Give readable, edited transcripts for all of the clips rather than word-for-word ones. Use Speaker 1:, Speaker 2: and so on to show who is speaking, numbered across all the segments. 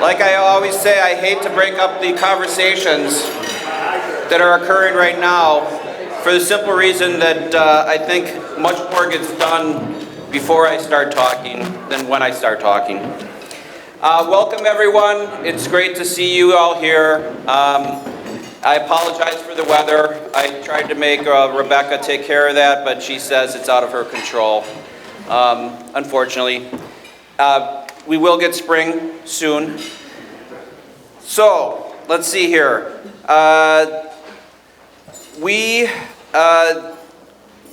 Speaker 1: Like I always say, I hate to break up the conversations that are occurring right now for the simple reason that I think much more gets done before I start talking than when I start talking. Welcome everyone. It's great to see you all here. I apologize for the weather. I tried to make Rebecca take care of that, but she says it's out of her control, unfortunately. We will get spring soon. So, let's see here.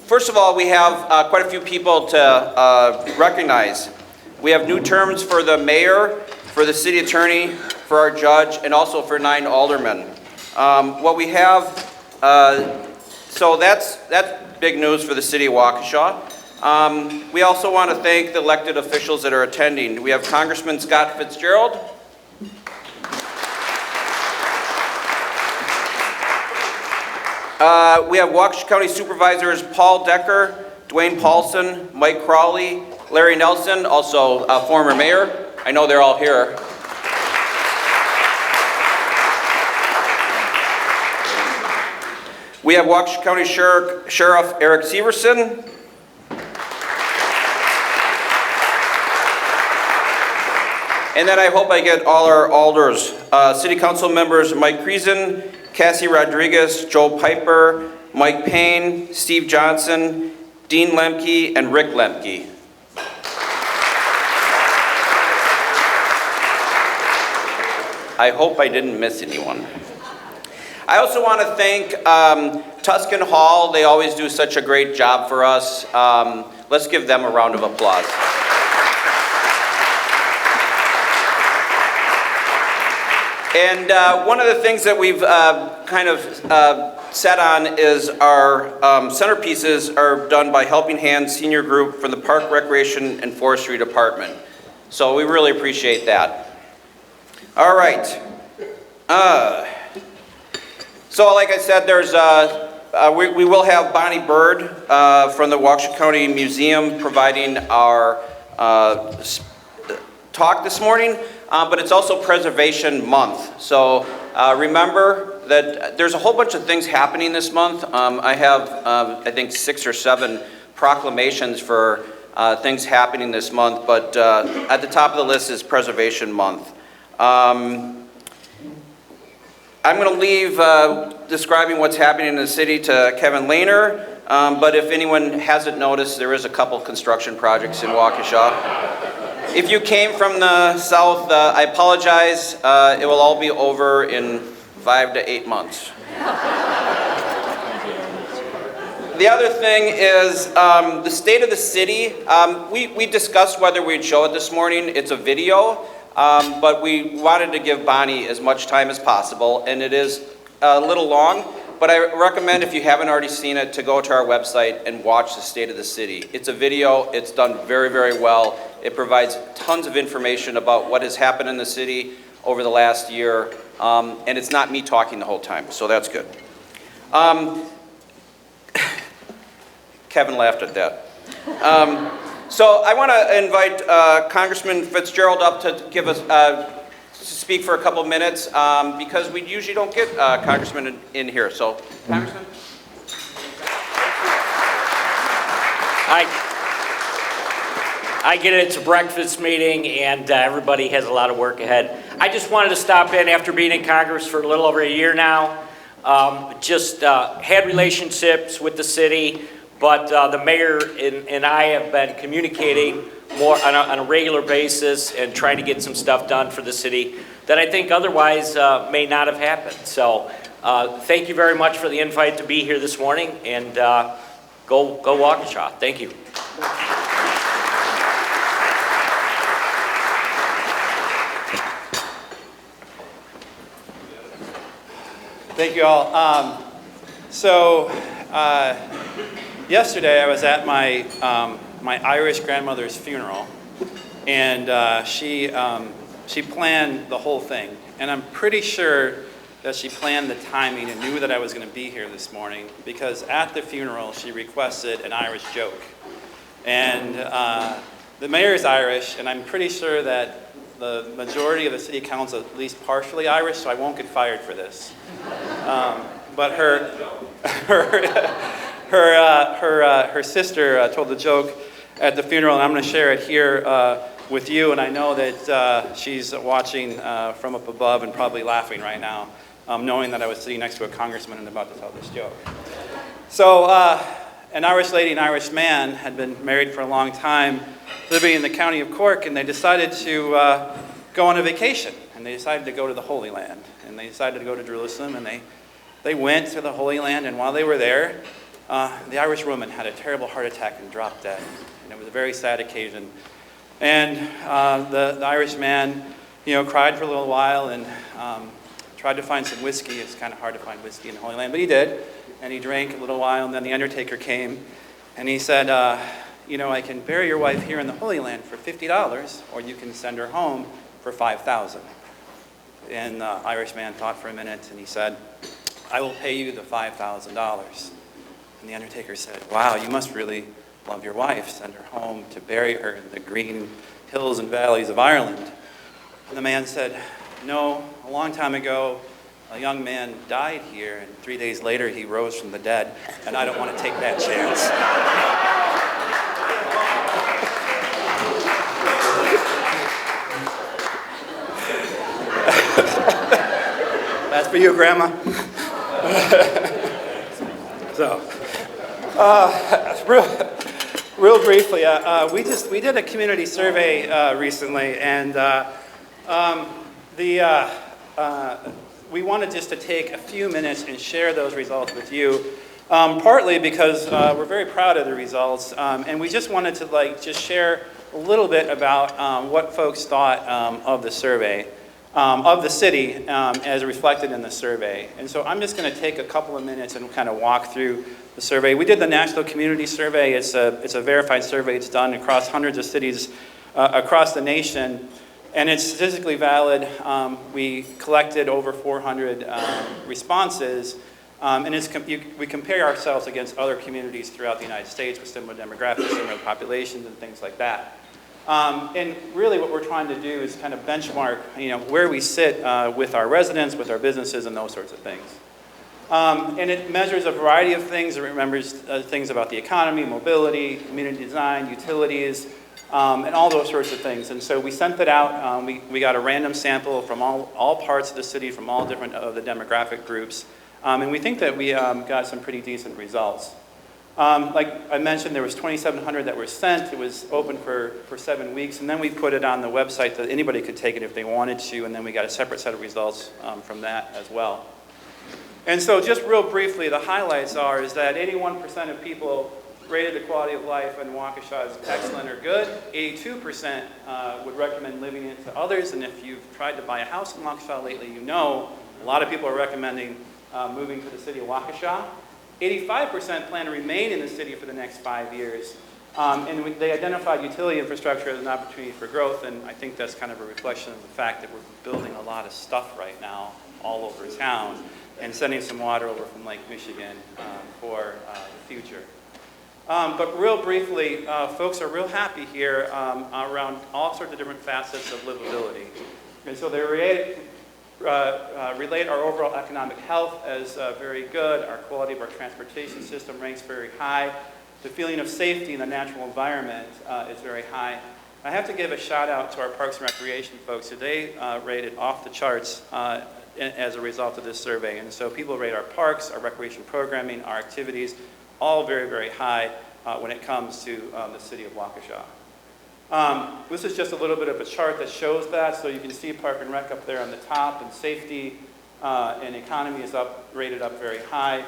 Speaker 1: First of all, we have quite a few people to recognize. We have new terms for the mayor, for the city attorney, for our judge, and also for 9 aldermen. What we have, so that's big news for the city of Waukesha. We also want to thank the elected officials that are attending. We have Congressman Scott Fitzgerald. We have Waukesha County Supervisors Paul Decker, Dwayne Paulson, Mike Crowley, Larry Nelson, also a former mayor. I know they're all here. We have Waukesha County Sheriff Eric Severson. And then I hope I get all our alders. City Council members Mike Creason, Cassie Rodriguez, Joe Piper, Mike Payne, Steve Johnson, Dean Lemke, and Rick Lemke. I hope I didn't miss anyone. I also want to thank Tuscan Hall. They always do such a great job for us. Let's give them a round of applause. And one of the things that we've kind of set on is our centerpieces are done by Helping Hands Senior Group from the Park, Recreation, and Forestry Department. So we really appreciate that. All right. So like I said, there's we will have Bonnie Bird from the Waukesha County Museum providing our talk this morning. But it's also Preservation Month. So remember that there's a whole bunch of things happening this month. I have, I think, 6 or 7 proclamations for things happening this month, but at the top of the list is Preservation Month. I'm going to leave describing what's happening in the city to Kevin Lehner, but if anyone hasn't noticed, there is a couple construction projects in Waukesha. If you came from the south, I apologize. It will all be over in 5 to 8 months. The other thing is the state of the city. We discussed whether we'd show it this morning. It's a video, but we wanted to give Bonnie as much time as possible, and it is a little long. But I recommend, if you haven't already seen it, to go to our website and watch the state of the city. It's a video. It's done very, very well. It provides tons of information about what has happened in the city over the last year, and it's not me talking the whole time, so that's good. Kevin laughed at that. So I want to invite Congressman Fitzgerald up to give us speak for a couple minutes because we usually don't get congressmen in here. So, Congressman.
Speaker 2: I get it, it's a breakfast meeting and everybody has a lot of work ahead. I just wanted to stop in after being in Congress for a little over a year now. Had relationships with the city, but the mayor and I have been communicating more on a regular basis and trying to get some stuff done for the city that I think otherwise may not have happened. So thank you very much for the invite to be here this morning, and go Waukesha. Thank you.
Speaker 3: Thank you all. Yesterday I was at my Irish grandmother's funeral, and she planned the whole thing. And I'm pretty sure that she planned the timing and knew that I was going to be here this morning, because at the funeral she requested an Irish joke. And the mayor is Irish, and I'm pretty sure that the majority of the city council is at least partially Irish, so I won't get fired for this. But her sister told the joke at the funeral, and I'm going to share it here with you, and I know that she's watching from up above and probably laughing right now, knowing that I was sitting next to a congressman and about to tell this joke. So an Irish lady and Irish man had been married for a long time, living in the county of Cork, and they decided to go on a vacation, and they decided to go to the Holy Land, and they decided to go to Jerusalem, and they went to the Holy Land, and while they were there, the Irish woman had a terrible heart attack and dropped dead, and it was a very sad occasion. And the Irish man, cried for a little while and tried to find some whiskey. It's kind of hard to find whiskey in the Holy Land, but he did. And he drank a little while, and then the undertaker came, and he said, I can bury your wife here in the Holy Land for $50, or you can send her home for $5,000. And the Irish man thought for a minute, and he said, I will pay you the $5,000. And the undertaker said, wow, you must really love your wife. Send her home to bury her in the green hills and valleys of Ireland. And the man said, no, a long time ago, a young man died here, and 3 days later he rose from the dead, and I don't want to take that chance. That's for you, Grandma. So, real briefly, we did a community survey recently, and we wanted just to take a few minutes and share those results with you, partly because we're very proud of the results, and we just wanted to just share a little bit about what folks thought of the survey, of the city as reflected in the survey. And so I'm just going to take a couple of minutes and kind of walk through the survey. We did the National Community Survey. It's a verified survey. It's done across hundreds of cities across the nation. And it's statistically valid. We collected over 400 responses, and we compare ourselves against other communities throughout the United States with similar demographics, similar populations, and things like that. And really what we're trying to do is kind of benchmark, where we sit with our residents, with our businesses, and those sorts of things. And it measures a variety of things. It remembers things about the economy, mobility, community design, utilities, and all those sorts of things. And so we sent that out. We got a random sample from all parts of the city, from all different of the demographic groups. And we think that we got some pretty decent results. Like I mentioned, there was 2,700 that were sent. It was open for 7 weeks. And then we put it on the website that anybody could take it if they wanted to. And then we got a separate set of results from that as well. And so just real briefly, the highlights is that 81% of people rated the quality of life in Waukesha as excellent or good. 82% would recommend living it to others. And if you've tried to buy a house in Waukesha lately, a lot of people are recommending moving to the city of Waukesha. 85% plan to remain in the city for the next 5 years. And they identified utility infrastructure as an opportunity for growth, and I think that's kind of a reflection of the fact that we're building a lot of stuff right now all over town and sending some water over from Lake Michigan for the future. But real briefly, folks are real happy here around all sorts of different facets of livability. And so they relate our overall economic health as very good. Our quality of our transportation system ranks very high. The feeling of safety in the natural environment is very high. I have to give a shout out to our Parks and Recreation folks. So they rated off the charts as a result of this survey. And so people rate our parks, our recreation programming, our activities, all very, very high when it comes to the city of Waukesha. This is just a little bit of a chart that shows that. So you can see Park and Rec up there on the top, and safety and economy is rated up very high.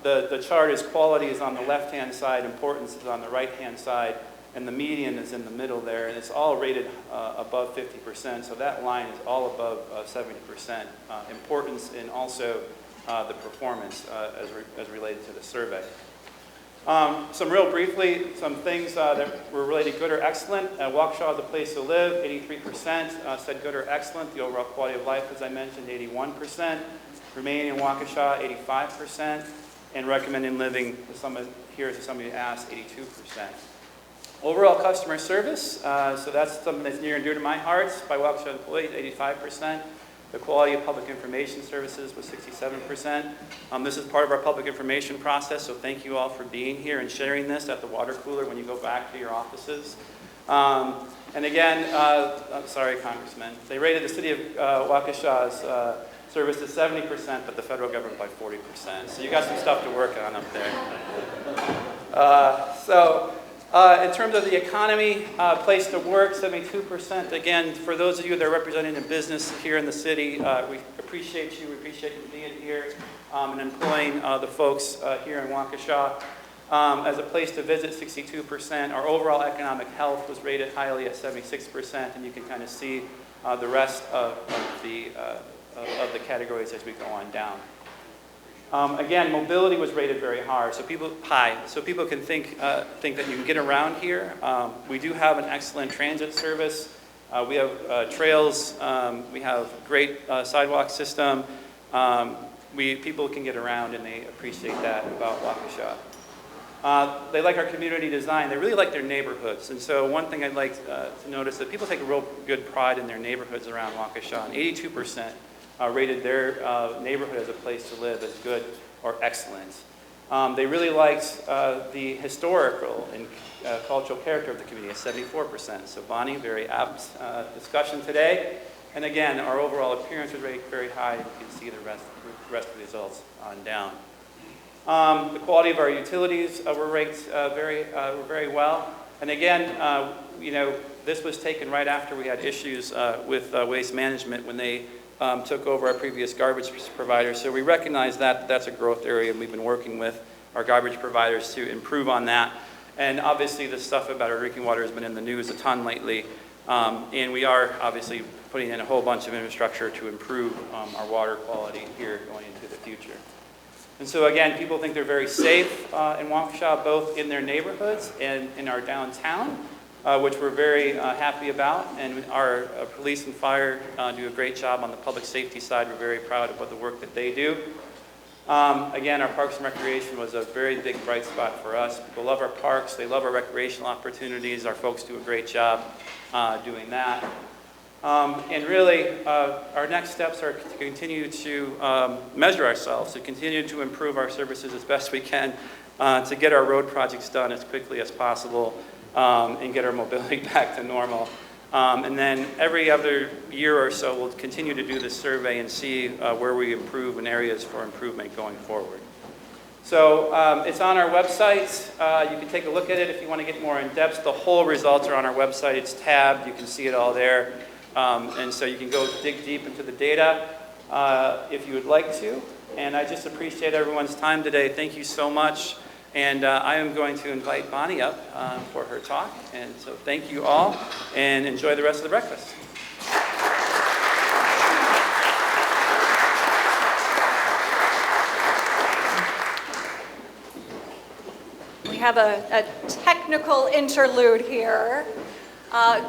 Speaker 3: The chart is quality is on the left-hand side, importance is on the right-hand side, and the median is in the middle there, and it's all rated above 50%, so that line is all above 70% importance, and also the performance as related to the survey. Some real briefly, some things that were related good or excellent. Waukesha is a place to live, 83% said good or excellent. The overall quality of life, as I mentioned, 81%. Remaining in Waukesha, 85%. And recommending living, here is somebody asked, 82%. Overall customer service, so that's something that's near and dear to my heart. By Waukesha employees, 85%. The quality of public information services was 67%. This is part of our public information process, so thank you all for being here and sharing this at the water cooler when you go back to your offices. And again, I'm sorry, Congressman, they rated the city of Waukesha's service at 70%, but the federal government by 40%. So you got some stuff to work on up there. In terms of the economy, place to work, 72%. Again, for those of you that are representing a business here in the city, we appreciate you. We appreciate you being here and employing the folks here in Waukesha. As a place to visit, 62%. Our overall economic health was rated highly at 76%, and you can kind of see the rest of the categories as we go on down. Again, mobility was rated very high, so people can think that you can get around here. We do have an excellent transit service. We have trails. We have great sidewalk system. People can get around, and they appreciate that about Waukesha. They like our community design. They really like their neighborhoods. And so one thing I'd like to notice is that people take a real good pride in their neighborhoods around Waukesha, and 82% rated their neighborhood as a place to live as good or excellent. They really liked the historical and cultural character of the community at 74%. So Bonnie, very apt discussion today. And again, our overall appearance was rated very high. You can see the rest of the results on down. The quality of our utilities were ranked very well. And again, this was taken right after we had issues with waste management when they took over our previous garbage provider. So we recognize that that's a growth area, and we've been working with our garbage providers to improve on that. And obviously the stuff about our drinking water has been in the news a ton lately. And we are obviously putting in a whole bunch of infrastructure to improve our water quality here going into the future. And so again, people think they're very safe in Waukesha, both in their neighborhoods and in our downtown, which we're very happy about. And our police and fire do a great job on the public safety side. We're very proud of the work that they do. Again, our Parks and Recreation was a very big bright spot for us. People love our parks. They love our recreational opportunities. Our folks do a great job doing that. And really, our next steps are to continue to measure ourselves, to continue to improve our services as best we can, to get our road projects done as quickly as possible, and get our mobility back to normal. And then every other year or so, we'll continue to do this survey and see where we improve and areas for improvement going forward. So it's on our website. You can take a look at it if you want to get more in depth. The whole results are on our website. It's tabbed. You can see it all there. And so you can go dig deep into the data if you would like to. And I just appreciate everyone's time today. Thank you so much. And I am going to invite Bonnie up for her talk. And so thank you all, and enjoy the rest of the breakfast.
Speaker 4: We have a technical interlude here.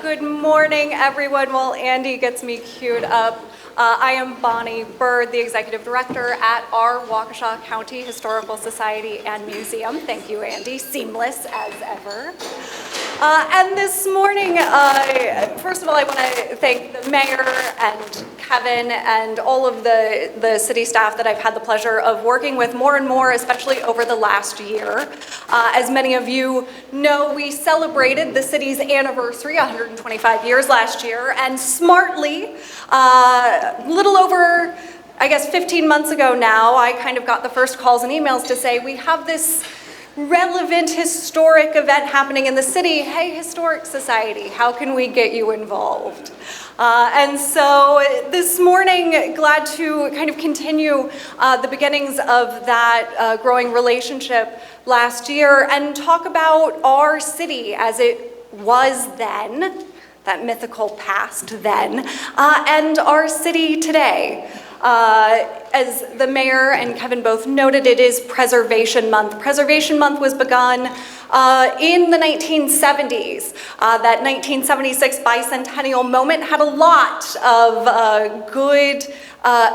Speaker 4: Good morning, everyone. While Andy gets me queued up, I am Bonnie Bird, the Executive Director at our Waukesha County Historical Society and Museum. Thank you, Andy. Seamless as ever. And this morning, first of all, I want to thank the mayor and Kevin and all of the city staff that I've had the pleasure of working with more and more, especially over the last year. As many of you know, we celebrated the city's anniversary, 125 years last year, and smartly, a little over, 15 months ago now, I kind of got the first calls and emails to say, we have this relevant historic event happening in the city. Hey, Historic Society, how can we get you involved? And so this morning, glad to kind of continue the beginnings of that growing relationship last year and talk about our city as it was then, that mythical past then, and our city today. as the mayor and Kevin both noted, it is Preservation Month. Preservation Month was begun in the 1970s. That 1976 bicentennial moment had a lot of good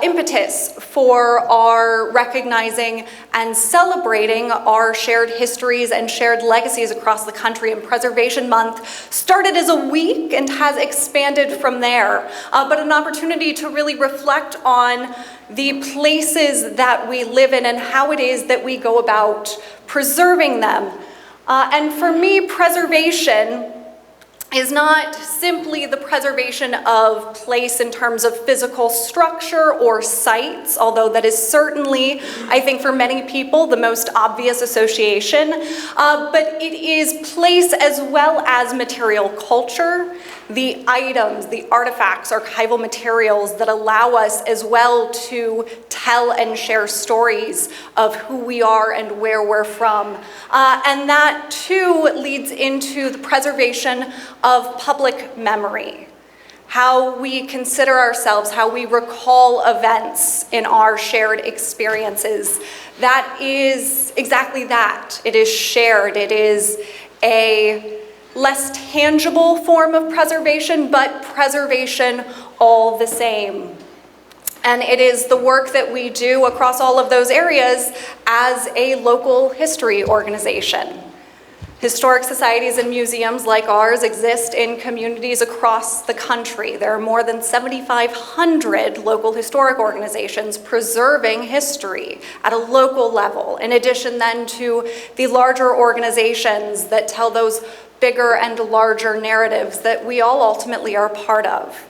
Speaker 4: impetus for our recognizing and celebrating our shared histories and shared legacies across the country. And Preservation Month started as a week and has expanded from there, but an opportunity to really reflect on the places that we live in and how it is that we go about preserving them. And for me, preservation is not simply the preservation of place in terms of physical structure or sites, although that is certainly, I think for many people, the most obvious association, but it is place as well as material culture, the items, the artifacts, archival materials that allow us as well to tell and share stories of who we are and where we're from. And that too leads into the preservation of public memory, how we consider ourselves, how we recall events in our shared experiences. That is exactly that. It is shared. It is a less tangible form of preservation, but preservation all the same. And it is the work that we do across all of those areas as a local history organization. Historic societies and museums like ours exist in communities across the country. There are more than 7,500 local historic organizations preserving history at a local level, in addition then to the larger organizations that tell those bigger and larger narratives that we all ultimately are part of.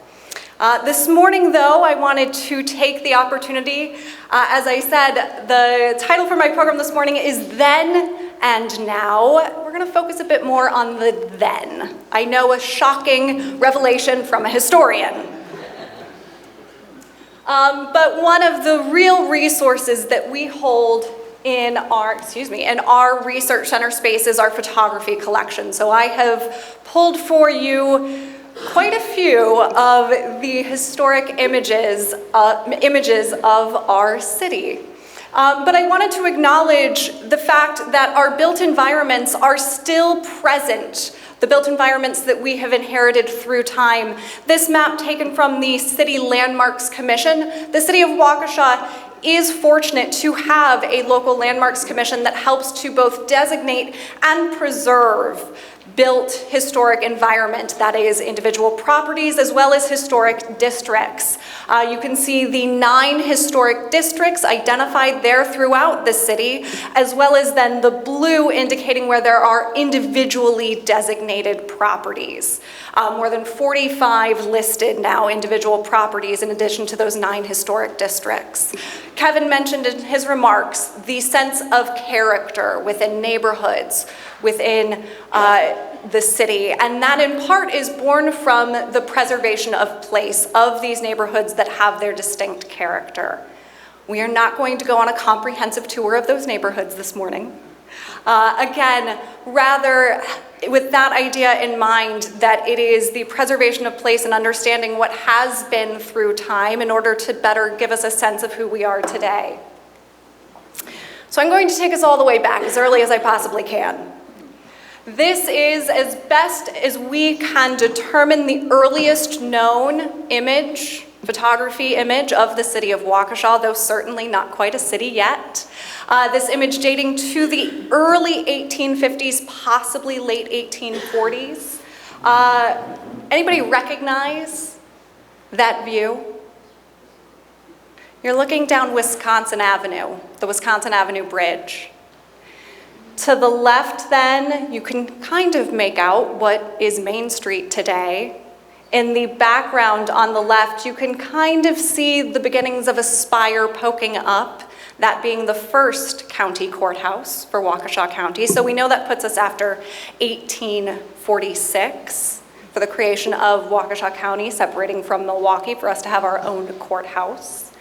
Speaker 4: This morning, though, I wanted to take the opportunity, as I said, the title for my program this morning is Then and Now. We're going to focus a bit more on the then. I know, a shocking revelation from a historian. But one of the real resources that we hold in our research center space is our photography collection. So I have pulled for you quite a few of the historic images of our city. But I wanted to acknowledge the fact that our built environments are still present, the built environments that we have inherited through time. This map taken from the City Landmarks Commission. The City of Waukesha is fortunate to have a local landmarks commission that helps to both designate and preserve built historic environment, that is individual properties as well as historic districts. You can see the 9 historic districts identified there throughout the city, as well as then the blue indicating where there are individually designated properties. More than 45 listed now individual properties in addition to those 9 historic districts. Kevin mentioned in his remarks the sense of character within neighborhoods, within the city, and that in part is born from the preservation of place of these neighborhoods that have their distinct character. We are not going to go on a comprehensive tour of those neighborhoods this morning. Again, rather with that idea in mind, that it is the preservation of place and understanding what has been through time in order to better give us a sense of who we are today. So I'm going to take us all the way back as early as I possibly can. This is, as best as we can determine, the earliest known image, photography image of the city of Waukesha, though certainly not quite a city yet. This image dating to the early 1850s, possibly late 1840s. Anybody recognize that view? You're looking down Wisconsin Avenue, the Wisconsin Avenue Bridge. To the left then, you can kind of make out what is Main Street today. In the background on the left, you can kind of see the beginnings of a spire poking up, that being the first county courthouse for Waukesha County. So we know that puts us after 1846 for the creation of Waukesha County, separating from Milwaukee for us to have our own courthouse.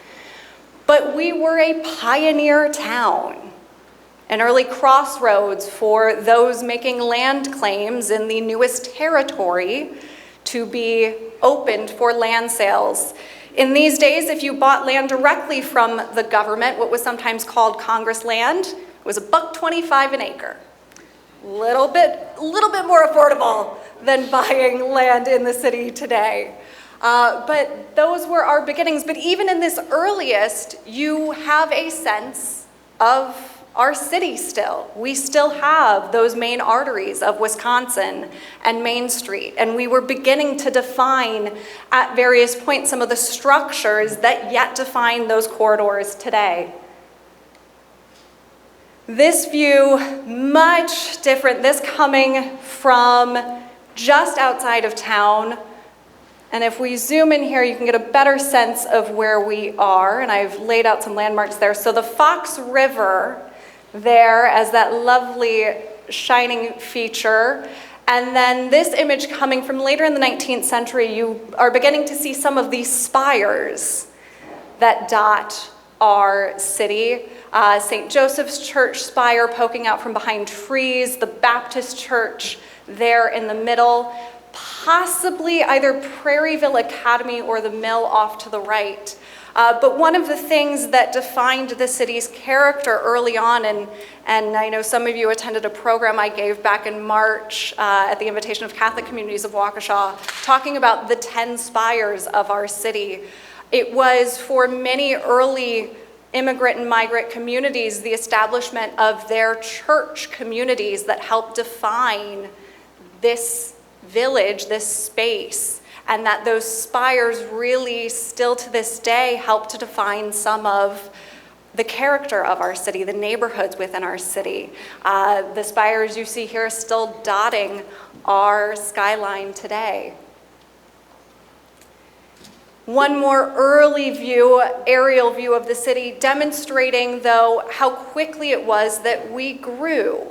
Speaker 4: But we were a pioneer town, an early crossroads for those making land claims in the newest territory to be opened for land sales. In these days, if you bought land directly from the government, what was sometimes called Congress land, it was $1.25 an acre. Little bit more affordable than buying land in the city today. But those were our beginnings. But even in this earliest, you have a sense of our city still. We still have those main arteries of Wisconsin and Main Street. And we were beginning to define at various points some of the structures that yet define those corridors today. This view, much different. This coming from just outside of town. And if we zoom in here, you can get a better sense of where we are. And I've laid out some landmarks there. So the Fox River there as that lovely shining feature. And then this image coming from later in the 19th century, you are beginning to see some of these spires that dot our city. St. Joseph's Church spire poking out from behind trees, the Baptist Church there in the middle, possibly either Prairieville Academy or the mill off to the right. But one of the things that defined the city's character early on, and I know some of you attended a program I gave back in March at the invitation of Catholic Communities of Waukesha, talking about the 10 spires of our city. It was for many early immigrant and migrant communities the establishment of their church communities that helped define this village, this space. And that those spires really still to this day help to define some of the character of our city, the neighborhoods within our city. The spires you see here still dotting our skyline today. One more early view, aerial view of the city, demonstrating, though, how quickly it was that we grew.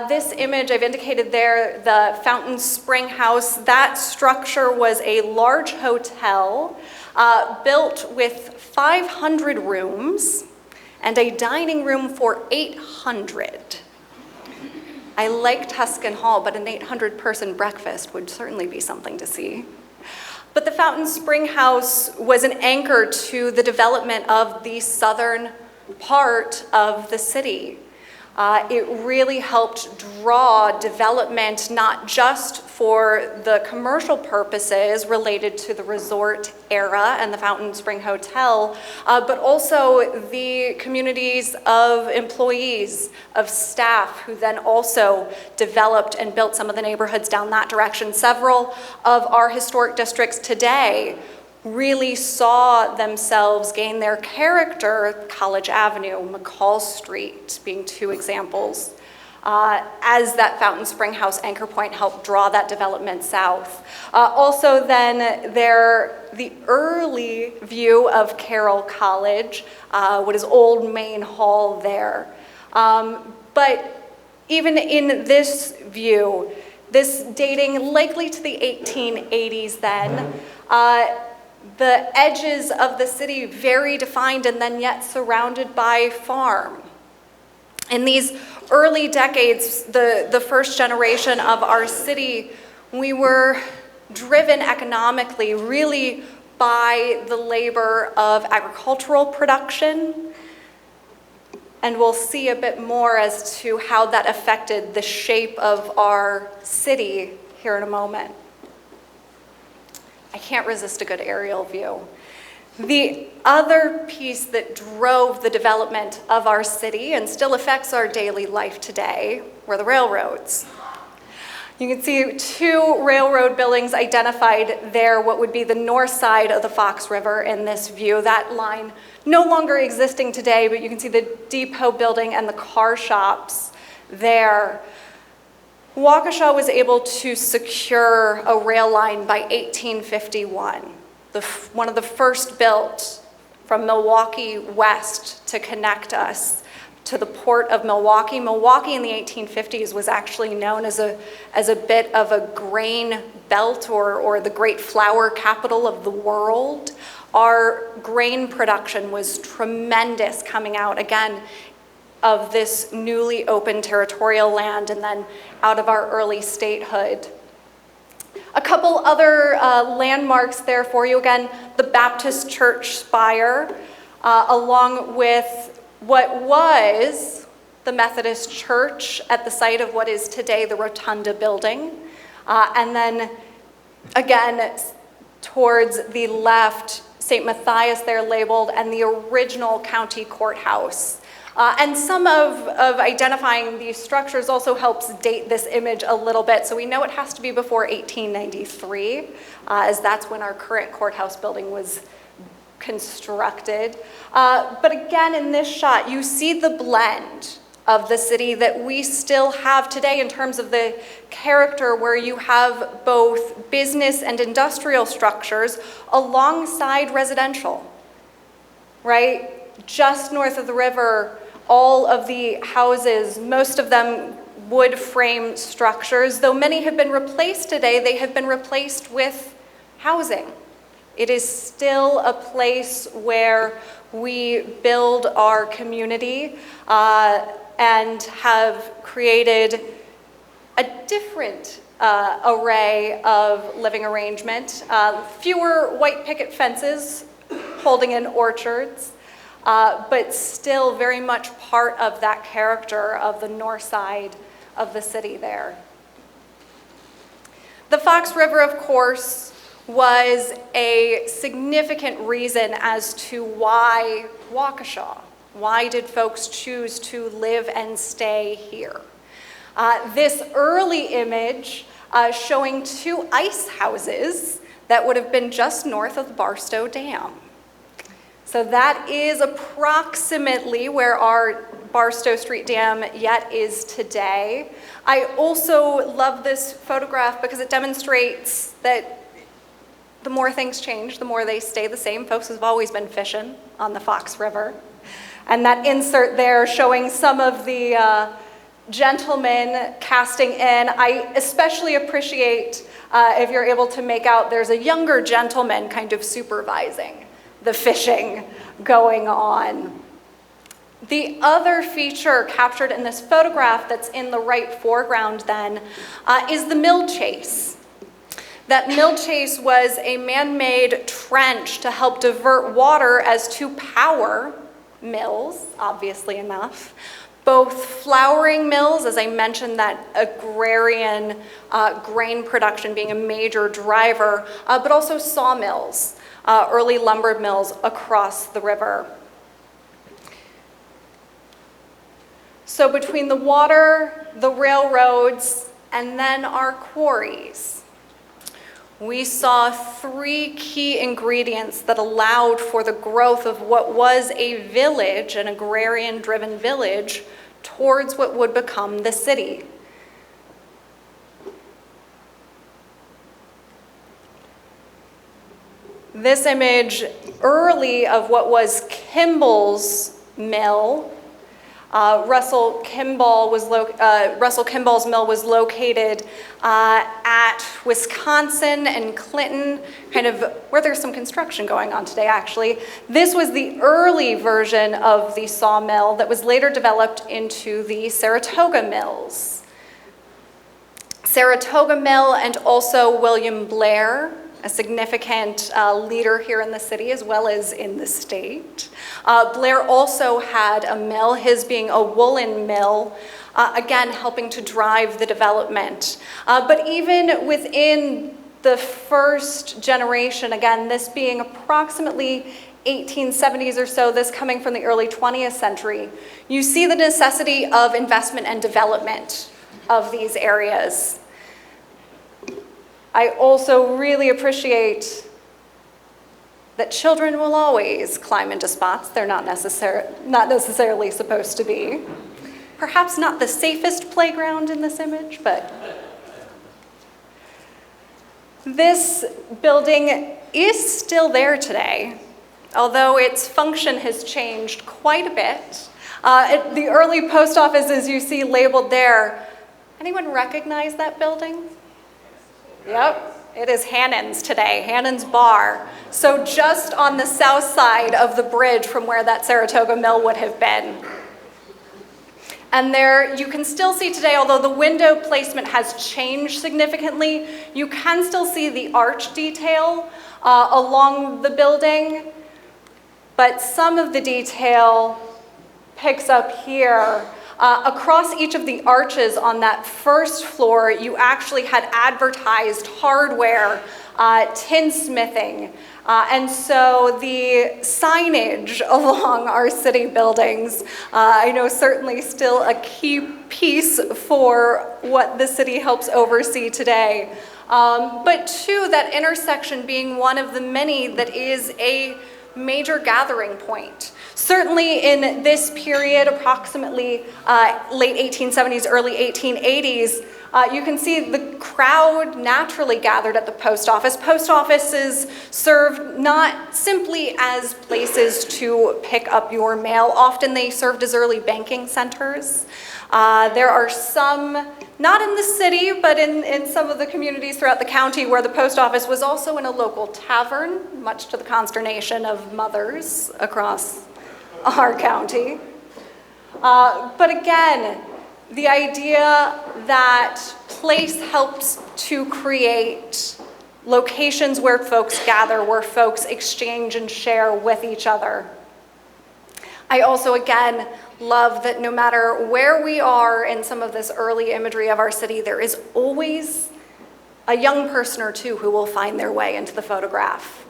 Speaker 4: This image, I've indicated there, the Fountain Spring House, that structure was a large hotel built with 500 rooms and a dining room for 800. I like Tuscan Hall, but an 800-person breakfast would certainly be something to see. But the Fountain Spring House was an anchor to the development of the southern part of the city. It really helped draw development not just for the commercial purposes related to the resort era and the Fountain Spring Hotel, but also the communities of employees, of staff, who then also developed and built some of the neighborhoods down that direction. Several of our historic districts today really saw themselves gain their character, College Avenue, McCall Street being two examples, as that Fountain Spring House anchor point helped draw that development south. Also then the early view of Carroll College, what is Old Main Hall there. But even in this view, this dating likely to the 1880s then, the edges of the city very defined and then yet surrounded by farm. In these early decades, the first generation of our city, we were driven economically really by the labor of agricultural production. And we'll see a bit more as to how that affected the shape of our city here in a moment. I can't resist a good aerial view. The other piece that drove the development of our city and still affects our daily life today were the railroads. You can see two railroad buildings identified there, what would be the north side of the Fox River in this view. That line no longer existing today, but you can see the depot building and the car shops there. Waukesha was able to secure a rail line by 1851, one of the first built from Milwaukee west to connect us to the port of Milwaukee. Milwaukee in the 1850s was actually known as a bit of a grain belt or the great flour capital of the world. Our grain production was tremendous coming out, again, of this newly opened territorial land and then out of our early statehood. A couple other landmarks there for you. Again, the Baptist church spire, along with what was the Methodist church at the site of what is today the Rotunda building. And then again, towards the left, St. Matthias there labeled, and the original county courthouse. And some of identifying these structures also helps date this image a little bit. So we know it has to be before 1893, as that's when our current courthouse building was constructed. But again, in this shot, you see the blend of the city that we still have today in terms of the character, where you have both business and industrial structures alongside residential, right? Just north of the river, all of the houses, most of them wood frame structures, though many have been replaced today, they have been replaced with housing. It is still a place where we build our community and have created a different array of living arrangement. Fewer white picket fences holding in orchards, but still very much part of that character of the north side of the city there. The Fox River, of course, was a significant reason as to why Waukesha. Why did folks choose to live and stay here? This early image showing two ice houses that would have been just north of the Barstow Dam. So that is approximately where our Barstow Street Dam yet is today. I also love this photograph because it demonstrates that the more things change, the more they stay the same. Folks have always been fishing on the Fox River. And that insert there showing some of the gentlemen casting in. I especially appreciate if you're able to make out there's a younger gentleman kind of supervising the fishing going on. The other feature captured in this photograph that's in the right foreground then is the mill chase. That mill chase was a man-made trench to help divert water as to power mills, obviously enough. Both flouring mills, as I mentioned, that agrarian grain production being a major driver, but also sawmills, early lumber mills across the river. So between the water, the railroads, and then our quarries, we saw three key ingredients that allowed for the growth of what was a village, an agrarian-driven village, towards what would become the city. This image early of what was Kimball's mill. Russell Kimball's mill was located at Wisconsin and Clinton, kind of where there's some construction going on today, actually. This was the early version of the sawmill that was later developed into the Saratoga mills. Saratoga Mill and also William Blair, a significant leader here in the city as well as in the state. Blair also had a mill, his being a woolen mill, again helping to drive the development. But even within the first generation, again, this being approximately 1870s or so, this coming from the early 20th century, you see the necessity of investment and development of these areas. I also really appreciate that children will always climb into spots they're not necessarily supposed to be. Perhaps not the safest playground in this image, but this building is still there today, although its function has changed quite a bit. The early post office, as you see labeled there, anyone recognize that building? Yep, it is Hannon's today, Hannon's Bar. So just on the south side of the bridge from where that Saratoga Mill would have been. And there you can still see today, although the window placement has changed significantly, you can still see the arch detail along the building, but some of the detail picks up here. Across each of the arches on that first floor, you actually had advertised hardware, tinsmithing, and so the signage along our city buildings, I know certainly still a key piece for what the city helps oversee today. But two, that intersection being one of the many that is a major gathering point. Certainly in this period, approximately late 1870s, early 1880s, you can see the crowd naturally gathered at the post office. Post offices served not simply as places to pick up your mail. Often they served as early banking centers. There are some, not in the city, but in some of the communities throughout the county where the post office was also in a local tavern, much to the consternation of mothers across our county. But again, the idea that place helps to create locations where folks gather, where folks exchange and share with each other. I also, again, love that no matter where we are in some of this early imagery of our city, there is always a young person or two who will find their way into the photograph.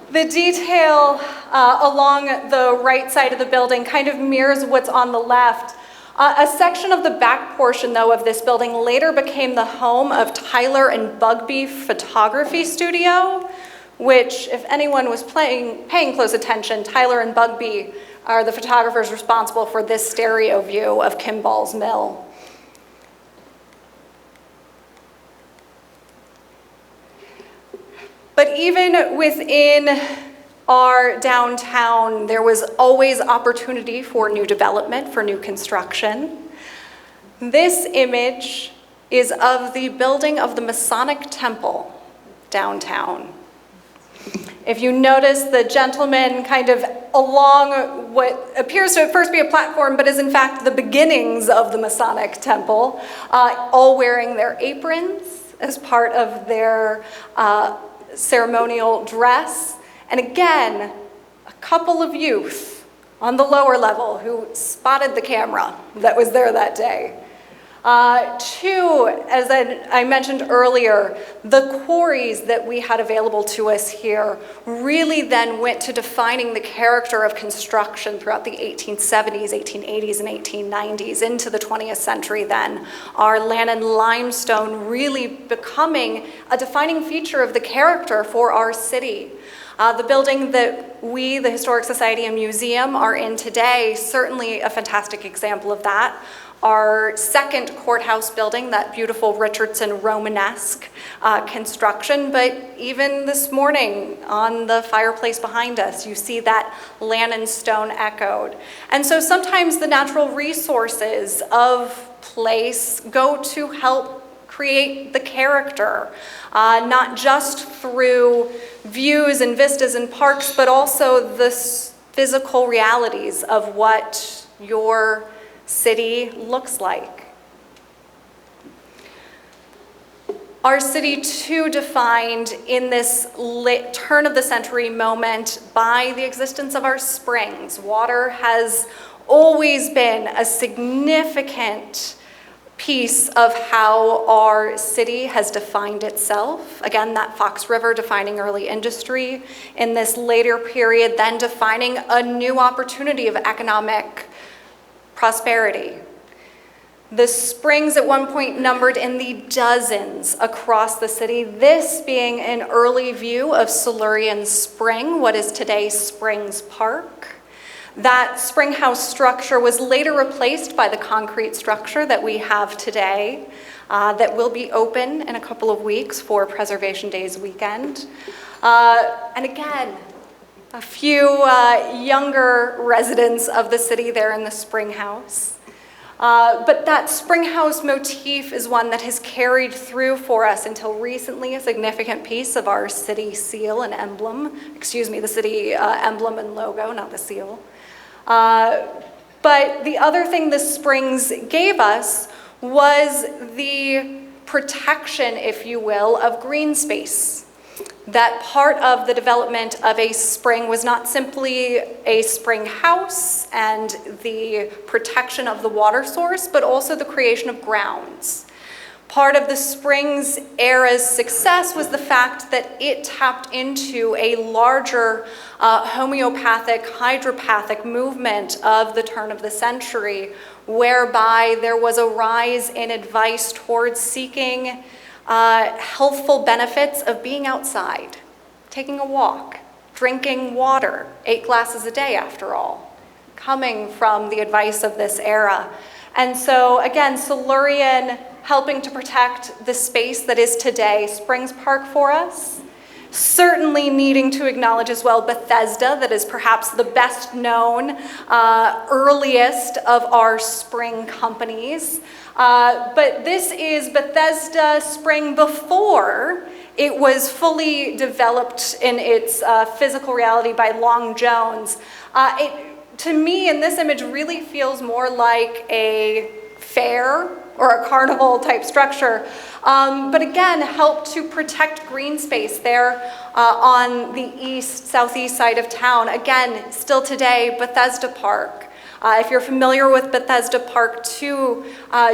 Speaker 4: The detail along the right side of the building kind of mirrors what's on the left. A section of the back portion, though, of this building later became the home of Tyler and Bugby Photography Studio, which, if anyone was paying close attention, Tyler and Bugby are the photographers responsible for this stereo view of Kimball's Mill. But even within our downtown, there was always opportunity for new development, for new construction. This image is of the building of the Masonic Temple downtown. If you notice the gentleman kind of along what appears to at first be a platform, but is in fact the beginnings of the Masonic Temple, all wearing their aprons as part of their ceremonial dress. And again, a couple of youth on the lower level who spotted the camera that was there that day. Two, as I mentioned earlier, the quarries that we had available to us here really then went to defining the character of construction throughout the 1870s, 1880s, and 1890s into the 20th century then. Our Lannon limestone really becoming a defining feature of the character for our city. The building that we, the Historic Society and Museum, are in today, certainly a fantastic example of that. Our second courthouse building, that beautiful Richardson Romanesque construction, but even this morning on the fireplace behind us, you see that Lannon stone echoed. And so sometimes the natural resources of place go to help create the character, not just through views and vistas and parks, but also the physical realities of what your city looks like. Our city too defined in this turn of the century moment by the existence of our springs. Water has always been a significant piece of how our city has defined itself. Again, that Fox River defining early industry. In this later period, then defining a new opportunity of economic prosperity. The springs at one point numbered in the dozens across the city, this being an early view of Silurian Spring, what is today Springs Park. That spring house structure was later replaced by the concrete structure that we have today, that will be open in a couple of weeks for Preservation Days weekend. And again, a few younger residents of the city there in the spring house. But that spring house motif is one that has carried through for us until recently, a significant piece of our city seal and emblem. Excuse me, the city emblem and logo, not the seal. But the other thing the springs gave us was the protection, if you will, of green space. That part of the development of a spring was not simply a spring house and the protection of the water source, but also the creation of grounds. Part of the Springs era's success was the fact that it tapped into a larger homeopathic, hydropathic movement of the turn of the century, whereby there was a rise in advice towards seeking healthful benefits of being outside, taking a walk, drinking water, 8 glasses a day after all, coming from the advice of this era. And so again, Silurian helping to protect the space that is today Springs Park for us. Certainly needing to acknowledge as well Bethesda, that is perhaps the best known, earliest of our spring companies. But this is Bethesda Spring before it was fully developed in its physical reality by Long Jones. To me, in this image, really feels more like a fair or a carnival type structure. But again, helped to protect green space there on the southeast side of town. Again, still today, Bethesda Park. If you're familiar with Bethesda Park 2,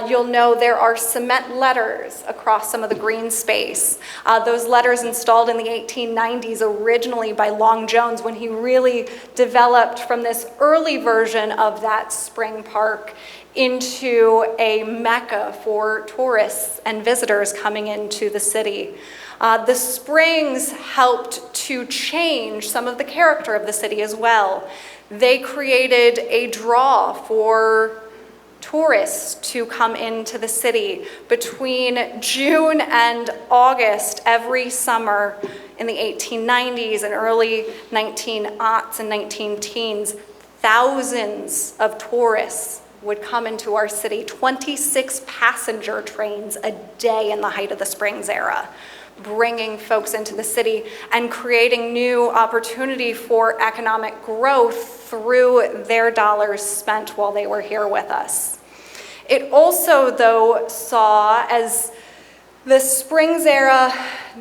Speaker 4: you'll know there are cement letters across some of the green space. Those letters installed in the 1890s originally by Long Jones when he really developed from this early version of that spring park into a mecca for tourists and visitors coming into the city. The springs helped to change some of the character of the city as well. They created a draw for tourists to come into the city. Between June and August every summer in the 1890s and early 1900s and 19-teens, thousands of tourists would come into our city, 26 passenger trains a day in the height of the Springs era, bringing folks into the city and creating new opportunity for economic growth through their dollars spent while they were here with us. It also, though, saw as the Springs era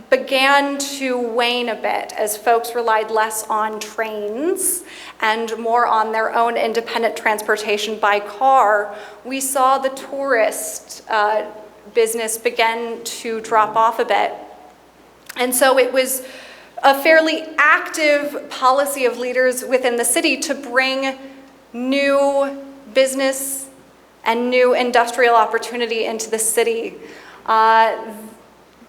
Speaker 4: began to wane a bit as folks relied less on trains and more on their own independent transportation by car, we saw the tourist business begin to drop off a bit. And so it was a fairly active policy of leaders within the city to bring new business and new industrial opportunity into the city.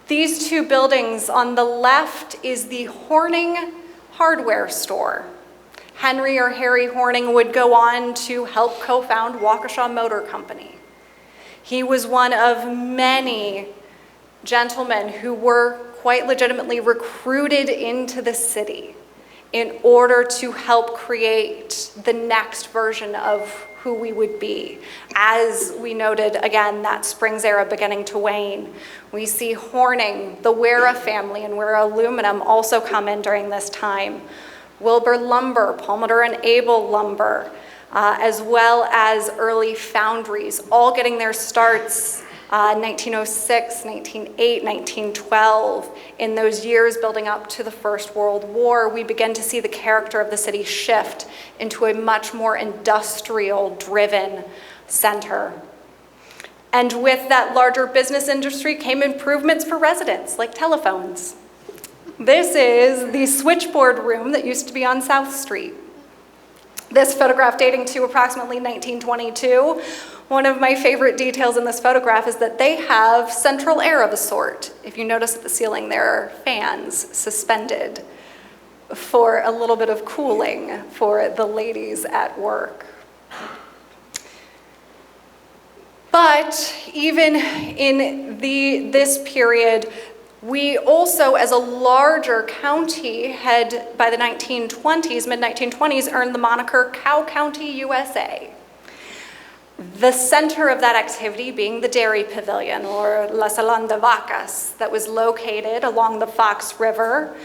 Speaker 4: These two buildings on the left is the Horning hardware store. Henry or Harry Horning would go on to help co-found Waukesha Motor Company. He was one of many gentlemen who were quite legitimately recruited into the city in order to help create the next version of who we would be. As we noted, again, that Springs era beginning to wane. We see Horning, the Wera family, and Wera Aluminum also come in during this time. Wilbur Lumber, Palmer and Abel Lumber, as well as early foundries, all getting their starts 1906, 1908, 1912. In those years building up to the First World War, we begin to see the character of the city shift into a much more industrial-driven center. And with that larger business industry came improvements for residents, like telephones. This is the switchboard room that used to be on South Street. This photograph dating to approximately 1922. One of my favorite details in this photograph is that they have central air of a sort. If you notice at the ceiling, there are fans suspended for a little bit of cooling for the ladies at work. But even in this period, we also, as a larger county, had, by the 1920s, mid-1920s, earned the moniker Cow County, USA. The center of that activity being the Dairy Pavilion, or La Salon de Vacas, that was located along the Fox River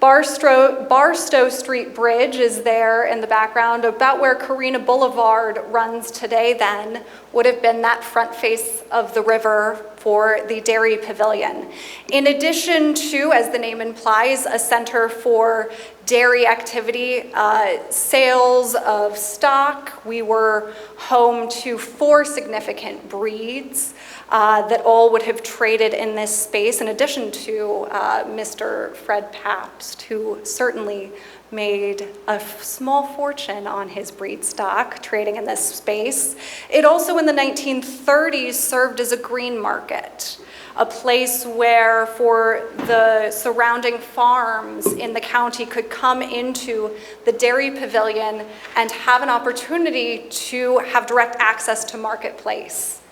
Speaker 4: Barstow Street Bridge is there in the background. About where Carina Boulevard runs today then would have been that front face of the river for the Dairy Pavilion. In addition to, as the name implies, a center for dairy activity, sales of stock, we were home to 4 significant breeds that all would have traded in this space, in addition to Mr. Fred Pabst, who certainly made a small fortune on his breed stock trading in this space. It also in the 1930s served as a green market, a place where for the surrounding farms in the county could come into the Dairy Pavilion and have an opportunity to have direct access to marketplace.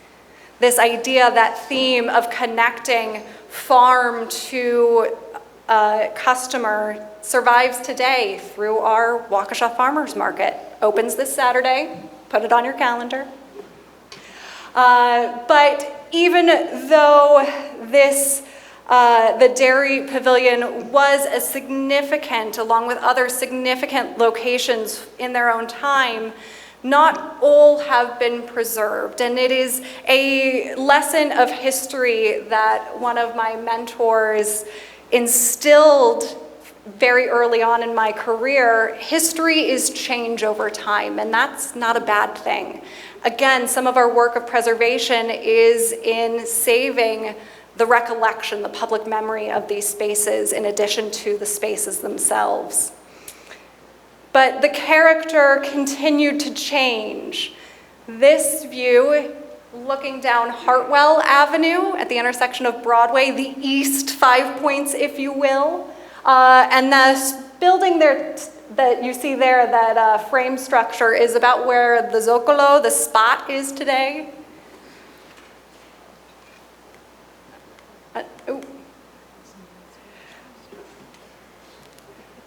Speaker 4: This idea, that theme of connecting farm to customer survives today through our Waukesha Farmers Market. Opens this Saturday, put it on your calendar. But even though this, the Dairy Pavilion was a significant, along with other significant locations in their own time, not all have been preserved. And it is a lesson of history that one of my mentors instilled very early on in my career. History is change over time, and that's not a bad thing. Again, some of our work of preservation is in saving the recollection, the public memory of these spaces, in addition to the spaces themselves. But the character continued to change. This view, looking down Hartwell Avenue at the intersection of Broadway, the east 5 points, if you will, and this building there that you see there, that frame structure, is about where the Zocalo, the spot, is today.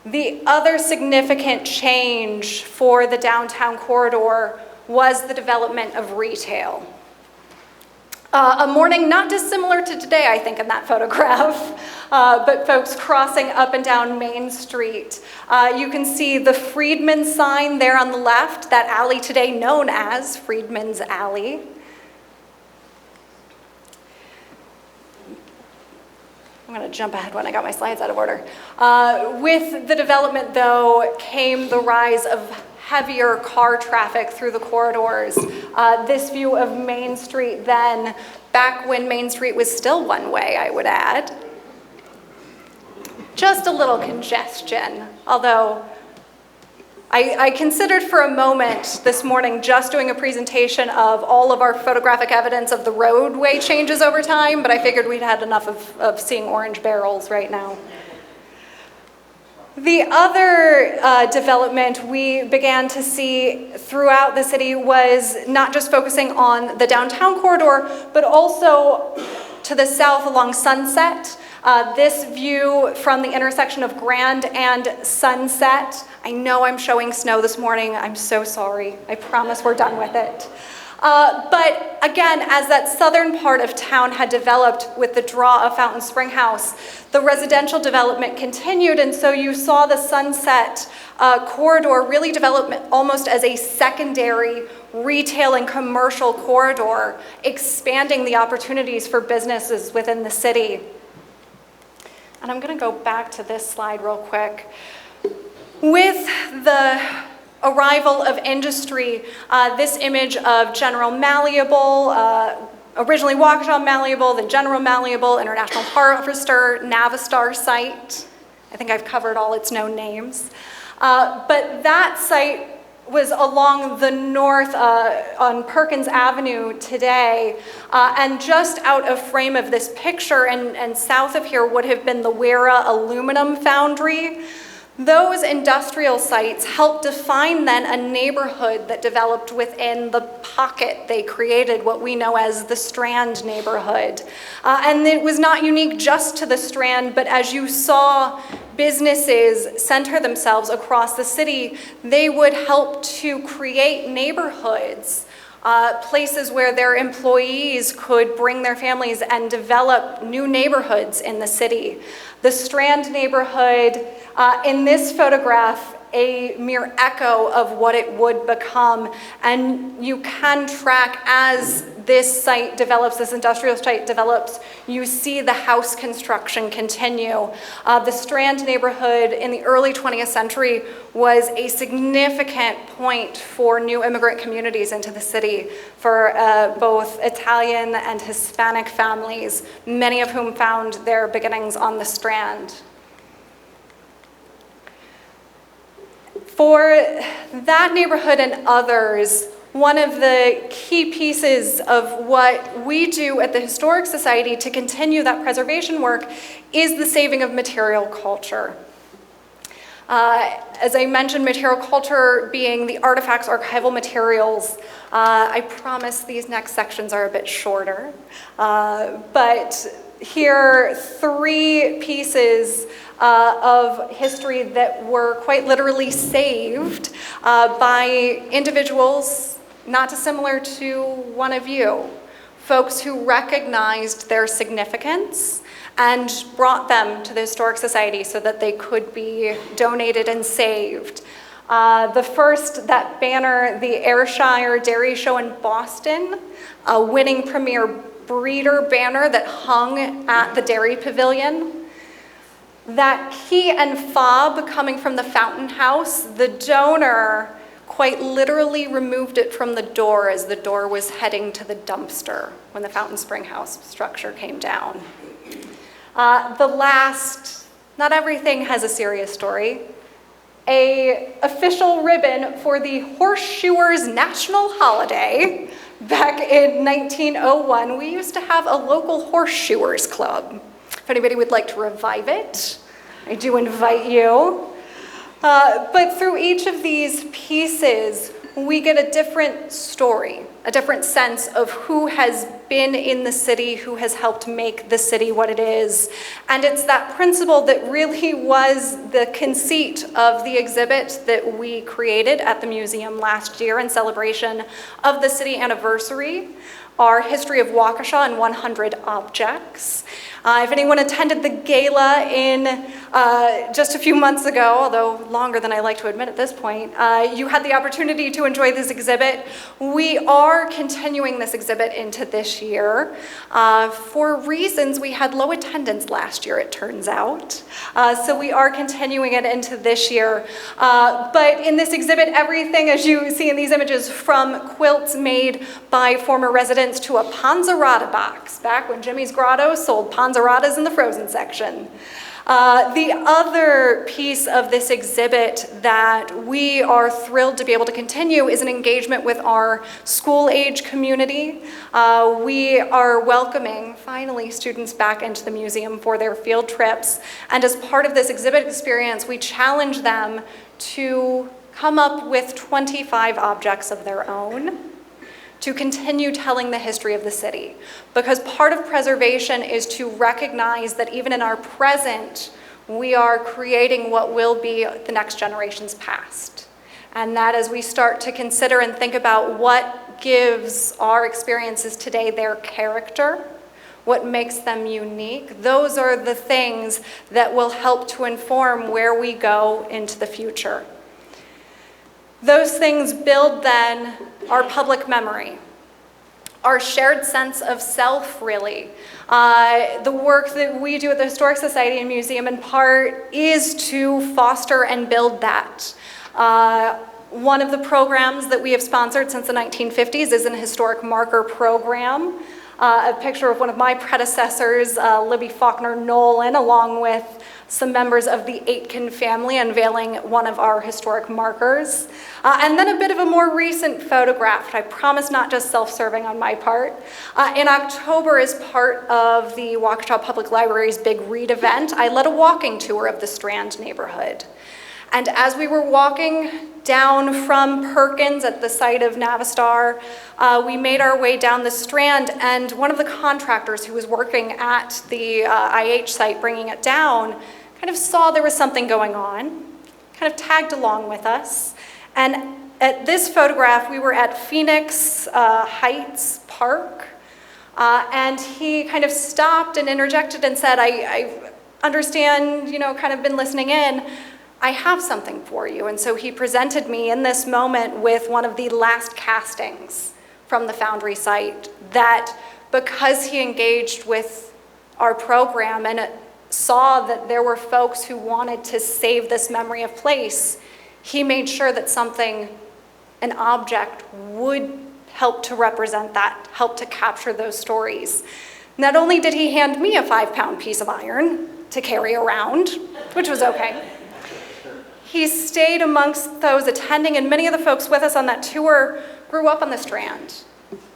Speaker 4: The other significant change for the downtown corridor was the development of retail. A morning not dissimilar to today, I think, in that photograph, but folks crossing up and down Main Street. You can see the Freedman sign there on the left, that alley today known as Freedman's Alley. I'm going to jump ahead when I got my slides out of order. With the development, though, came the rise of heavier car traffic through the corridors. This view of Main Street then, back when Main Street was still one way, I would add. Just a little congestion, although I considered for a moment this morning just doing a presentation of all of our photographic evidence of the roadway changes over time, but I figured we'd had enough of seeing orange barrels right now. The other development we began to see throughout the city was not just focusing on the downtown corridor, but also to the south along Sunset. This view from the intersection of Grand and Sunset. I know I'm showing snow this morning. I'm so sorry. I promise we're done with it. But again, as that southern part of town had developed with the draw of Fountain Spring House, the residential development continued, and so you saw the Sunset corridor really develop almost as a secondary retail and commercial corridor, expanding the opportunities for businesses within the city. And I'm going to go back to this slide real quick. With the arrival of industry, this image of General Malleable, originally Waukesha Malleable, then General Malleable, International Harvester, Navistar site. I think I've covered all its known names. But that site was along the north on Perkins Avenue today, and just out of frame of this picture and south of here would have been the Wera aluminum foundry. Those industrial sites helped define then a neighborhood that developed within the pocket they created, what we know as the Strand Neighborhood. And it was not unique just to the Strand, but as you saw businesses center themselves across the city, they would help to create neighborhoods places where their employees could bring their families and develop new neighborhoods in the city. The Strand Neighborhood, in this photograph, a mere echo of what it would become. And you can track as this site develops, this industrial site develops, you see the house construction continue. The Strand neighborhood in the early 20th century was a significant point for new immigrant communities into the city for both Italian and Hispanic families, many of whom found their beginnings on the Strand. For that neighborhood and others, one of the key pieces of what we do at the Historic Society to continue that preservation work is the saving of material culture. As I mentioned, material culture being the artifacts, archival materials. I promise these next sections are a bit shorter, but here are 3 pieces of history that were quite literally saved by individuals not dissimilar to one of you, folks who recognized their significance and brought them to the Historic Society so that they could be donated and saved. The first, that banner, the Ayrshire Dairy Show in Boston, a winning premier breeder banner that hung at the Dairy Pavilion. That key and fob coming from the Fountain House, the donor quite literally removed it from the door as the door was heading to the dumpster when the Fountain Spring House structure came down. The last, not everything has a serious story, a official ribbon for the Horseshoers National Holiday. Back in 1901, we used to have a local Horseshoers Club. If anybody would like to revive it, I do invite you. But through each of these pieces, we get a different story, a different sense of who has been in the city, who has helped make the city what it is. And it's that principle that really was the conceit of the exhibit that we created at the museum last year in celebration of the city anniversary, our history of Waukesha in 100 objects. If anyone attended the gala in just a few months ago, although longer than I like to admit at this point, you had the opportunity to enjoy this exhibit. We are continuing this exhibit into this year. For reasons, we had low attendance last year, it turns out. So we are continuing it into this year. But in this exhibit, everything, as you see in these images, from quilts made by former residents to a panzerata box, back when Jimmy's Grotto sold panzeratas in the frozen section. The other piece of this exhibit that we are thrilled to be able to continue is an engagement with our school-age community. We are welcoming, finally, students back into the museum for their field trips. And as part of this exhibit experience, we challenge them to come up with 25 objects of their own to continue telling the history of the city. Because part of preservation is to recognize that even in our present, we are creating what will be the next generation's past. And that as we start to consider and think about what gives our experiences today their character, what makes them unique, those are the things that will help to inform where we go into the future. Those things build then our public memory, our shared sense of self, really. The work that we do at the Historic Society and Museum in part is to foster and build that. One of the programs that we have sponsored since the 1950s is an historic marker program. A picture of one of my predecessors, Libby Faulkner Nolan, along with some members of the Aitken family unveiling one of our historic markers. And then a bit of a more recent photograph. I promise not just self-serving on my part. In October, as part of the Waukesha Public Library's Big Read event, I led a walking tour of the Strand neighborhood. And as we were walking down from Perkins at the site of Navistar, we made our way down the Strand, and one of the contractors who was working at the IH site bringing it down kind of saw there was something going on, kind of tagged along with us, and At this photograph, we were at Phoenix Heights Park, and he kind of stopped and interjected and said, I understand, kind of been listening in. I have something for you. And so he presented me in this moment with one of the last castings from the Foundry site that, because he engaged with our program and saw that there were folks who wanted to save this memory of place, he made sure that an object would help to represent that, help to capture those stories. Not only did he hand me a 5-pound piece of iron to carry around, which was okay, he stayed amongst those attending, and many of the folks with us on that tour grew up on the Strand.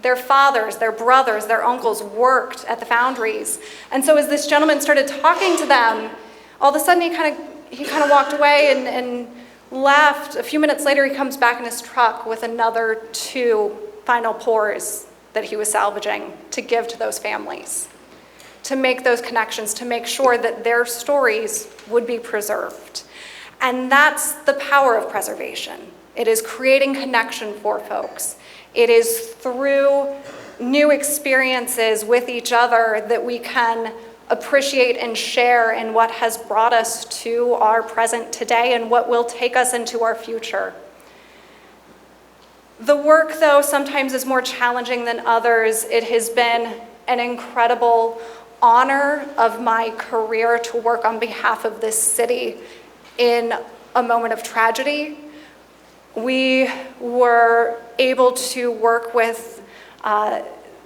Speaker 4: Their fathers, their brothers, their uncles worked at the foundries. And so as this gentleman started talking to them, all of a sudden he kind of walked away and left. A few minutes later, he comes back in his truck with another 2 final pours that he was salvaging to give to those families, to make those connections, to make sure that their stories would be preserved. And that's the power of preservation. It is creating connection for folks. It is through new experiences with each other that we can appreciate and share in what has brought us to our present today and what will take us into our future. The work, though, sometimes is more challenging than others. It has been an incredible honor of my career to work on behalf of this city in a moment of tragedy. We were able to work with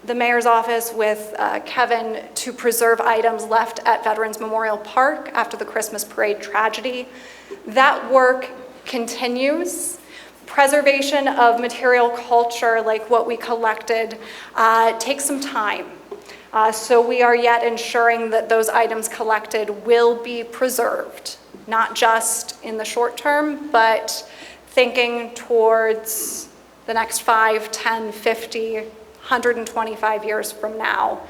Speaker 4: the mayor's office, with Kevin, to preserve items left at Veterans Memorial Park after the Christmas parade tragedy. That work continues. Preservation of material culture, like what we collected, takes some time. So we are yet ensuring that those items collected will be preserved, not just in the short term, but thinking towards the next 5, 10, 50, 125 years from now.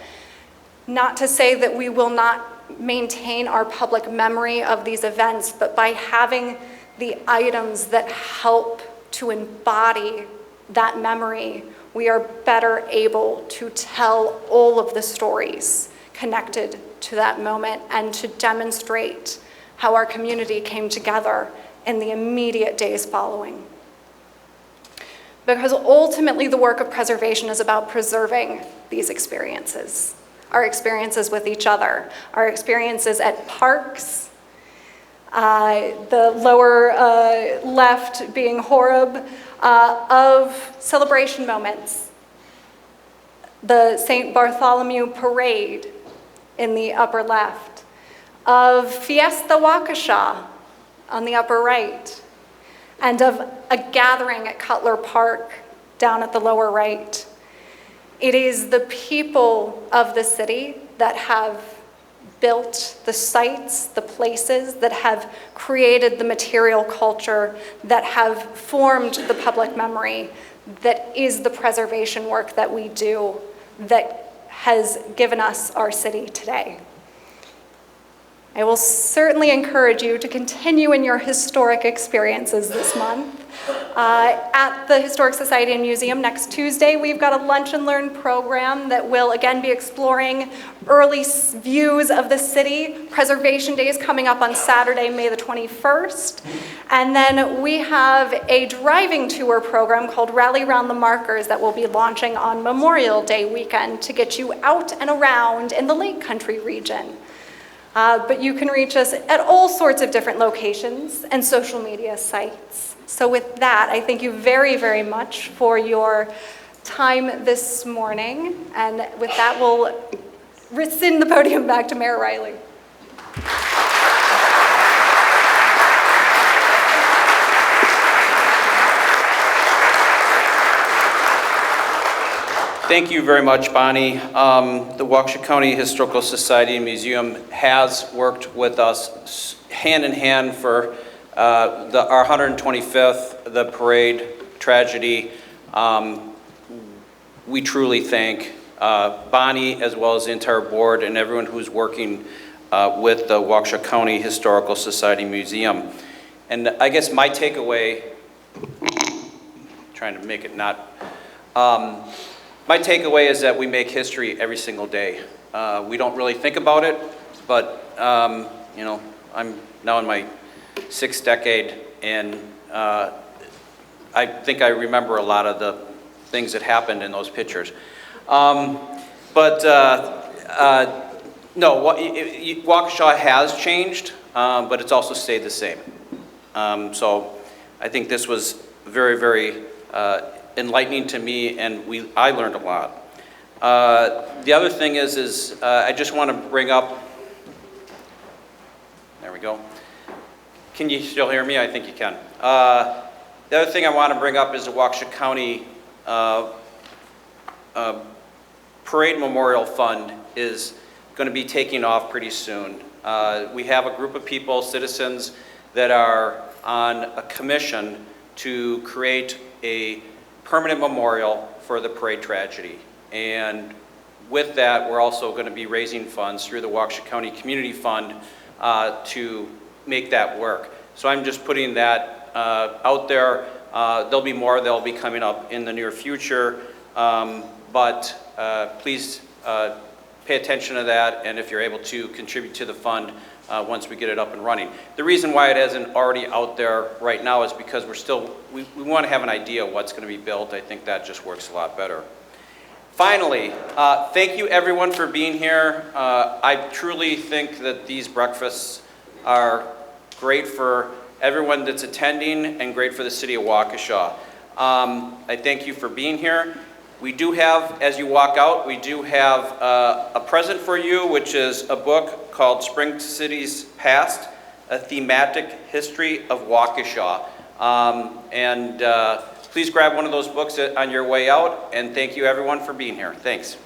Speaker 4: Not to say that we will not maintain our public memory of these events, but by having the items that help to embody that memory, we are better able to tell all of the stories connected to that moment and to demonstrate how our community came together in the immediate days following. Because ultimately the work of preservation is about preserving these experiences, our experiences with each other, our experiences at parks, the lower left being Horeb, of celebration moments, the St. Bartholomew Parade in the upper left, of Fiesta Waukesha on the upper right, and of a gathering at Cutler Park down at the lower right. It is the people of the city that have built the sites, the places, that have created the material culture, that have formed the public memory, that is the preservation work that we do, that has given us our city today. I will certainly encourage you to continue in your historic experiences this month. At the Historic Society and Museum next Tuesday, we've got a Lunch and Learn program that will again be exploring early views of the city. Preservation Day is coming up on Saturday, May the 21st. And then we have a driving tour program called Rally Round the Markers that will be launching on Memorial Day weekend to get you out and around in the Lake Country region. But you can reach us at all sorts of different locations and social media sites. So with that, I thank you very, very much for your time this morning. And with that, we'll rescind the podium back to Mayor Riley.
Speaker 1: Thank you very much, Bonnie. The Waukesha County Historical Society and Museum has worked with us hand in hand for our 125th, the parade tragedy. We truly thank Bonnie as well as the entire board and everyone who's working with the Waukesha County Historical Society Museum. And I guess my takeaway trying to make it not. My takeaway is that we make history every single day. We don't really think about it, but you know, I'm now in my 6th decade, and I think I remember a lot of the things that happened in those pictures. No, Waukesha has changed, but it's also stayed the same. So I think this was very, very enlightening to me, and I learned a lot. The other thing is I just want to bring up, there we go. Can you still hear me? I think you can. The other thing I want to bring up is the Waukesha County Parade Memorial Fund is going to be taking off pretty soon. We have a group of people, citizens, that are on a commission to create a permanent memorial for the parade tragedy. And with that, we're also going to be raising funds through the Waukesha County Community Fund to make that work. So I'm just putting that out there. There'll be more that'll be coming up in the near future, but please pay attention to that, and if you're able to contribute to the fund once we get it up and running. The reason why it isn't already out there right now is because we want to have an idea of what's going to be built. I think that just works a lot better. Finally, thank you everyone for being here. I truly think that these breakfasts are great for everyone that's attending and great for the city of Waukesha. I thank you for being here. We do have, as you walk out, we do have a present for you, which is a book called Spring Cities Past, a thematic history of Waukesha. Please grab one of those books on your way out, and thank you everyone for being here. Thanks.